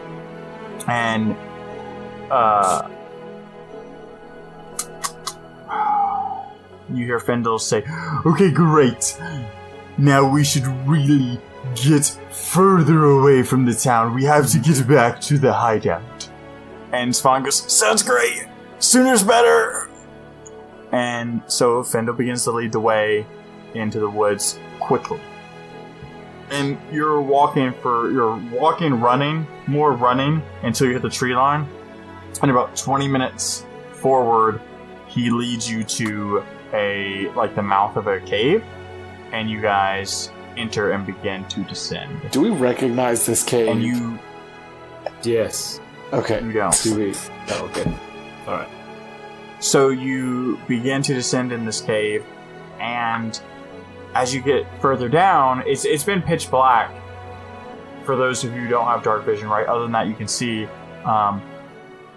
And you hear Findahl say, "Okay, great. Now we should really get further away from the town. We have to get back to the hideout." And Svan goes, "Sounds great. Sooner's better." And so Findahl begins to lead the way into the woods quickly. And you're running until you hit the tree line. And about 20 minutes forward, he leads you to the mouth of a cave. And you guys enter and begin to descend. Do we recognize this cave? And you... Yes. Okay. You don't. Do we? Oh, okay. Alright. So you begin to descend in this cave, and as you get further down, it's been pitch black. For those of you who don't have dark vision, right? Other than that, you can see.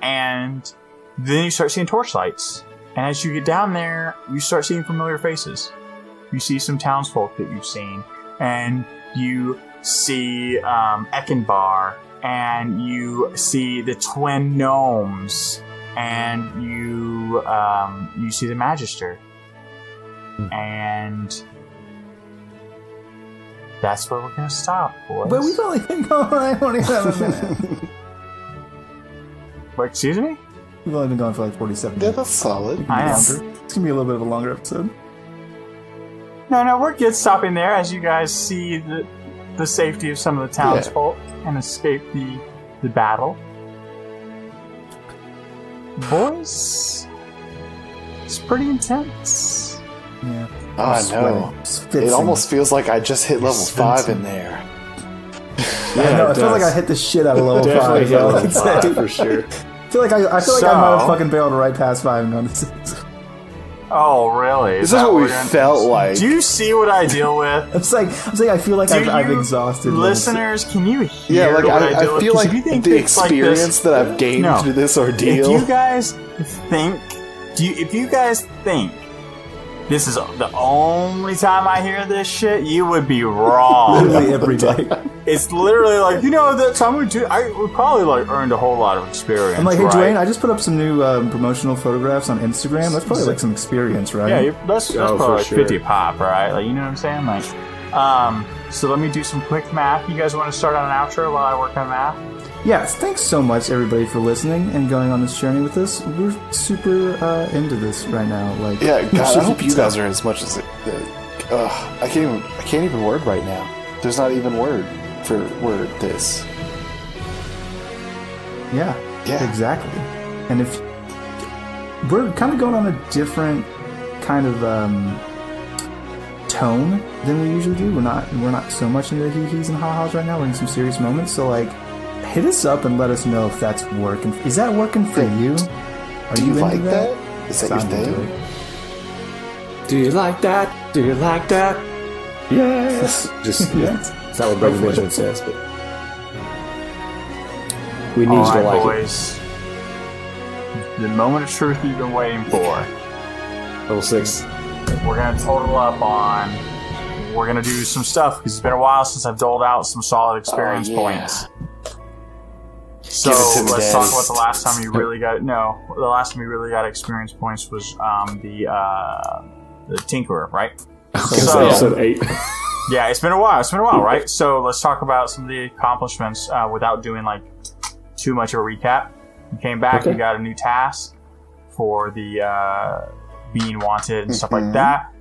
And then you start seeing torchlights. And as you get down there, you start seeing familiar faces. You see some townsfolk that you've seen. And you see Eckenbar. And you see the twin gnomes. And you see the Magister. And that's where we're going to stop, boys. But we've only been going on 27 minutes. What, excuse me? We've only been going for 47 Yeah, minutes. that's solid. I am. It's going to be a little bit of a longer episode. No, we're good stopping there as you guys see the safety of some of the townsfolk and escape the battle. Boys, it's pretty intense. Yeah. Oh, I know. It almost feels like I just hit level 5 in there. Yeah, no, it feels like I hit the shit out of level 5. Hit level 5 for sure. I feel like I might have fucking bailed right past 5 and gone to 6. Oh, really? This is what we felt like. Do you see what I deal with? I'm saying I feel like I've exhausted. Listeners, can you hear what I deal feel with? like the experience that I've gained through this ordeal. If you guys think this is the only time I hear this shit, you would be wrong. Literally every day. It's literally that time we probably earned a whole lot of experience. I'm like, hey, right? Dwayne, I just put up some new promotional photographs on Instagram. That's probably some experience, right? Yeah, that's probably 50 pop, right? You know what I'm saying? So let me do some quick math. You guys want to start on an outro while I work on math? Yes, thanks so much, everybody, for listening and going on this journey with us. We're super into this right now. God, I hope you guys are as much as I can't even word right now. There's not even word for word this. Yeah, exactly. And if we're kind of going on a different kind of tone than we usually do, we're not so much into the hee-hees and ha-has right now. We're in some serious moments, so hit us up and let us know if that's working. Is that working for you? Do you like that? Is that your thing? Do you like that? Do you like that? Yes. Just it's not what Brother Benjamin says, but we need you to like boys. The moment of truth you've been waiting for. Level 6. We're gonna total up on. We're gonna do some stuff because it's been a while since I've doled out some solid experience points. So let's talk about the last time you really got. No, the last time you really got experience points was the Tinkerer, right? So episode 8. Yeah, it's been a while, right? So let's talk about some of the accomplishments without doing too much of a recap. You came back, you got a new task for the being wanted and stuff like that.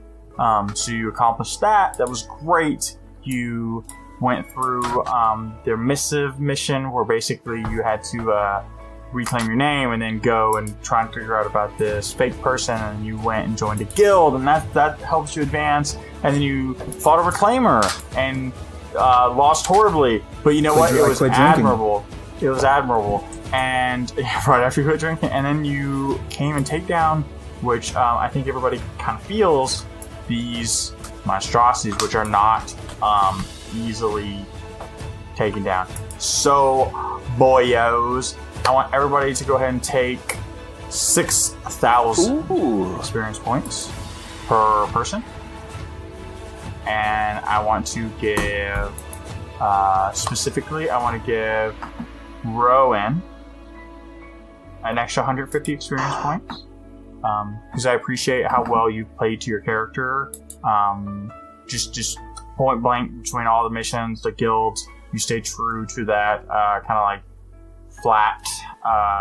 So you accomplished that. That was great. You went through their missive mission where basically you had to reclaim your name and then go and try and figure out about this fake person, and you went and joined a guild, and that helps you advance. And then you fought a reclaimer and lost horribly, but you know what? It was admirable. It was admirable. And right after you quit drinking, and then you came and take down, which I think everybody kind of feels, these monstrosities, which are not easily taken down. So, boyos, I want everybody to go ahead and take 6,000 experience points per person. And I want to give, specifically, I want to give Rowan an extra 150 experience points. Because I appreciate how well you played to your character. Just point blank between all the missions, the guilds, you stay true to that kind of like flat,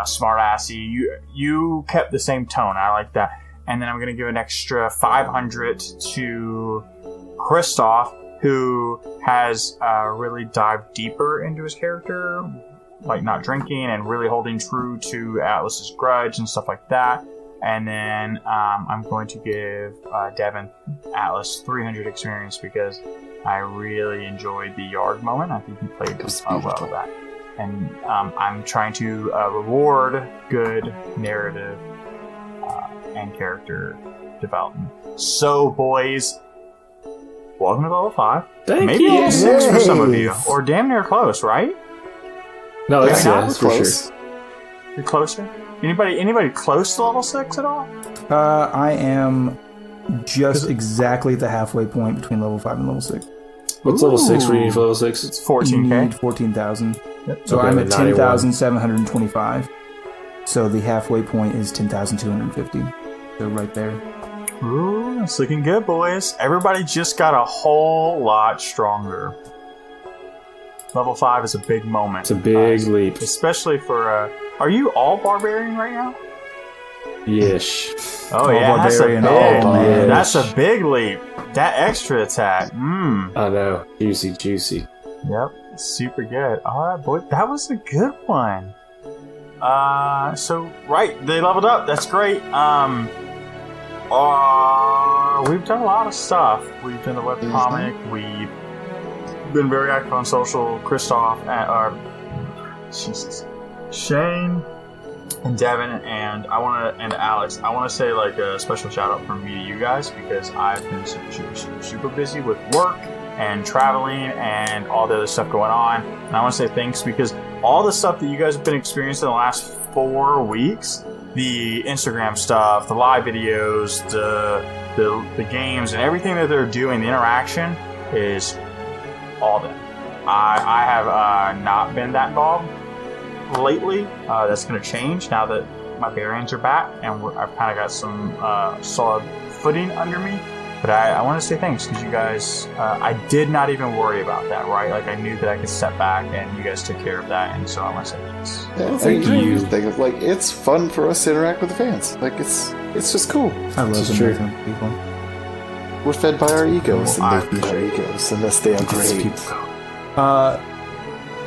smart-assy. You kept the same tone. I like that. And then I'm going to give an extra 500 to Kristoff, who has really dived deeper into his character, like not drinking and really holding true to Atlas's grudge and stuff like that. And then I'm going to give Devin Atlas 300 experience because I really enjoyed the Yarg moment. I think he played well with that. And I'm trying to reward good narrative and character development. So, boys, welcome to level 5. Maybe you. level 6 for some of you. Or damn near close, right? No, that's for close. sure. You're closer? Anybody close to level 6 at all? I am just exactly at the halfway point between level 5 and level 6. What's level 6 for you need for level 6? It's You 14k. need 14,000. Yep. So Okay, I'm at 91. 10,725. So the halfway point is 10,250. So right there. Ooh, it's looking good, boys. Everybody just got a whole lot stronger. Level 5 is a big moment. It's a big leap. Especially for, are you all barbarian right now? Yesh. Oh, All yeah, barbarian, that's a big leap. That extra attack. I know. Juicy. Yep, super good. All right, boy, that was a good one. So right, they leveled up. That's great. We've done a lot of stuff. We've done the webcomic. We've been very active on social. Kristoff Shane and Devin and Alex. I want to say like a special shout out from me to you guys because I've been super busy with work and traveling and all the other stuff going on. And I want to say thanks because all the stuff that you guys have been experiencing in the last 4 weeks, the Instagram stuff, the live videos, the games, and everything that they're doing, the interaction is all them. I have not been that involved lately. That's going to change now that my bearings are back and I've kind of got some solid footing under me. But I want to say thanks because you guys, I did not even worry about that, right? Like I knew that I could step back and you guys took care of that, and so I want to say thanks. Yeah, Thank you. Like it's fun for us to interact with the fans. Like it's just cool. I love interacting with people. We're fed by our egos, Well, and they feed our egos, and thus they upgrade.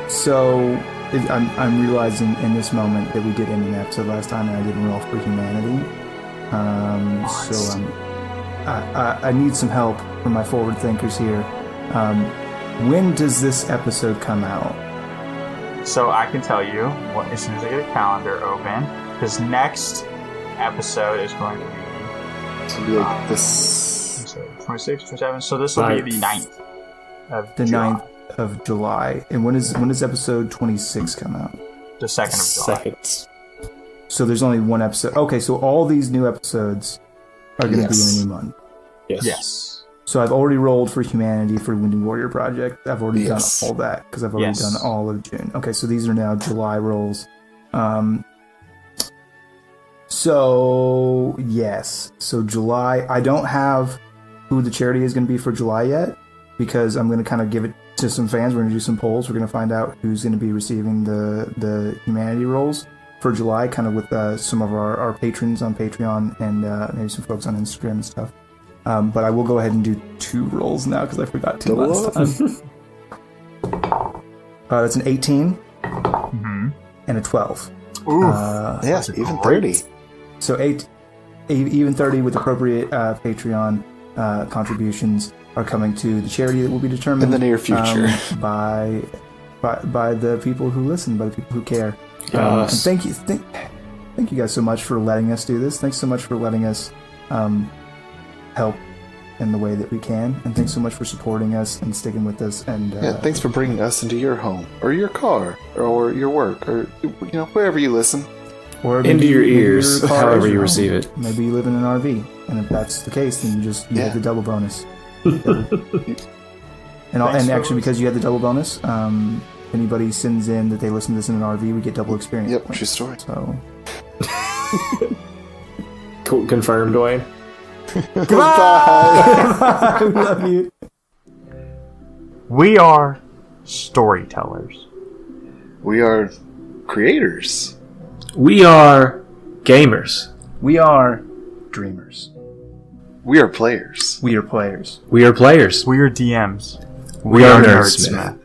So I'm realizing in this moment that we did end an episode last time and I didn't roll for humanity. So I need some help from my forward thinkers here. When does this episode come out? So I can tell you as soon as I get a calendar open, because next episode is going to be To be like this. 26, 27. So this will be the 9th of The July. 9th of July. And when does episode 26 come out? The 2nd of July. Seconds. So there's only one episode. Okay, so all these new episodes are going to be in a new month. Yes. So I've already rolled for humanity for Wounded Warrior Project. I've already done all that because I've already done all of June. Okay, so these are now July rolls. So yes, so July. I don't have who the charity is going to be for July yet because I'm going to kind of give it to some fans. We're going to do some polls. We're going to find out who's going to be receiving the humanity rolls for July, kind of with some of our patrons on Patreon and maybe some folks on Instagram and stuff. But I will go ahead and do 2 rolls now because I forgot to last time. That's an 18 and a 12. Ooh. Yeah, even 30. So even 30 with appropriate Patreon contributions are coming to the charity that will be determined In the near future. by the people who listen, by the people who care. And thank you guys so much for letting us do this. Thanks so much for letting us help in the way that we can. And thanks so much for supporting us and sticking with us. And thanks for bringing us into your home or your car or your work or wherever you listen. Or into your ears, however you receive it. Maybe you live in an RV, and if that's the case, then you have the double bonus. and actually, because you had the double bonus, anybody sends in that they listen to this in an RV, we get double experience. Yep, true story. So, confirmed, Dwayne. Goodbye. We love you. We are storytellers. We are creators. We are gamers. We are dreamers. We are players. We are players. We are players. We are DMs. We are Nerdsmith.